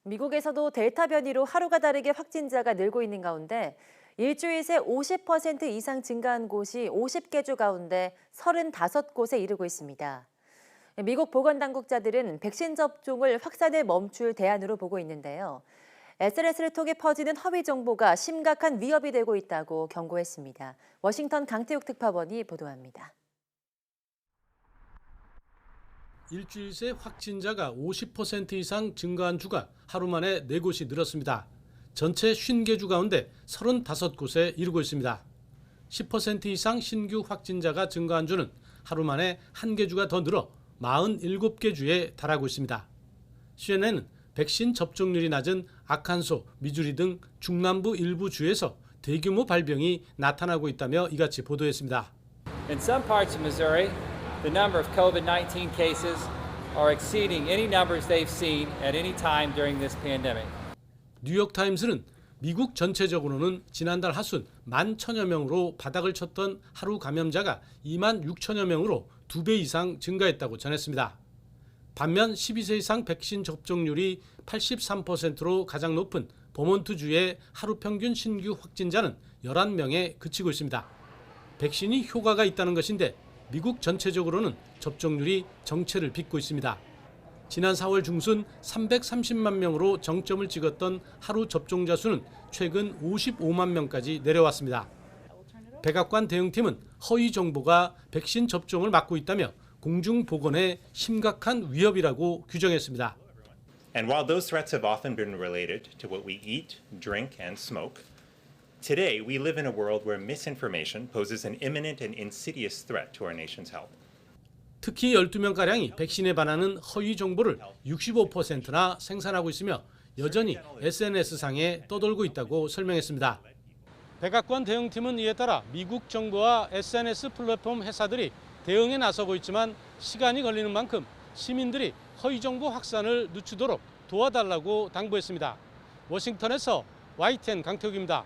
미국에서도 델타 변이로 하루가 다르게 확진자가 늘고 있는 가운데 일주일 새 50% 이상 증가한 곳이 50개 주 가운데 35곳에 이르고 있습니다. 미국 보건당국자들은 백신 접종을 확산을 멈출 대안으로 보고 있는데요. SNS를 통해 퍼지는 허위 정보가 심각한 위협이 되고 있다고 경고했습니다. 워싱턴 강태욱 특파원이 보도합니다. 일주일 새 확진자가 50% 이상 증가한 주가 하루 만에 4곳이 늘었습니다. 전체 50개 주 가운데 35곳에 이르고 있습니다. 10% 이상 신규 확진자가 증가한 주는 하루 만에 1개 주가 더 늘어 47개 주에 달하고 있습니다. CNN은 백신 접종률이 낮은 아칸소, 미주리 등 중남부 일부 주에서 대규모 발병이 나타나고 있다며 이같이 보도했습니다. In some parts of Missouri, the number of COVID-19 cases are exceeding any numbers they've seen at any time during this pandemic. 뉴욕타임스는 미국 전체적으로는 지난달 하순 11,000여 명으로 바닥을 쳤던 하루 감염자가 26,000여 명으로 2배 이상 증가했다고 전했습니다. 반면 12세 이상 백신 접종률이 83%로 가장 높은 버몬트주의 하루 평균 신규 확진자는 11명에 그치고 있습니다. 백신이 효과가 있다는 것인데 미국 전체적으로는 접종률이 정체를 빚고 있습니다. 지난 4월 중순 330만 명으로 정점을 찍었던 하루 접종자 수는 최근 55만 명까지 내려왔습니다. 백악관 대응팀은 허위 정보가 백신 접종을 막고 있다며 공중보건에 심각한 위협이라고 규정했습니다. And while those threats have often been related to what we eat, drink, and smoke, today we live in a world where misinformation poses an imminent and insidious threat to our nation's health. 특히 12명가량이 백신에 반하는 허위 정보를 65%나 생산하고 있으며 여전히 SNS상에 떠돌고 있다고 설명했습니다. 백악관 대응팀은 이에 따라 미국 정부와 SNS 플랫폼 회사들이 대응에 나서고 있지만 시간이 걸리는 만큼 시민들이 허위 정보 확산을 늦추도록 도와달라고 당부했습니다. 워싱턴에서 YTN 강태욱입니다.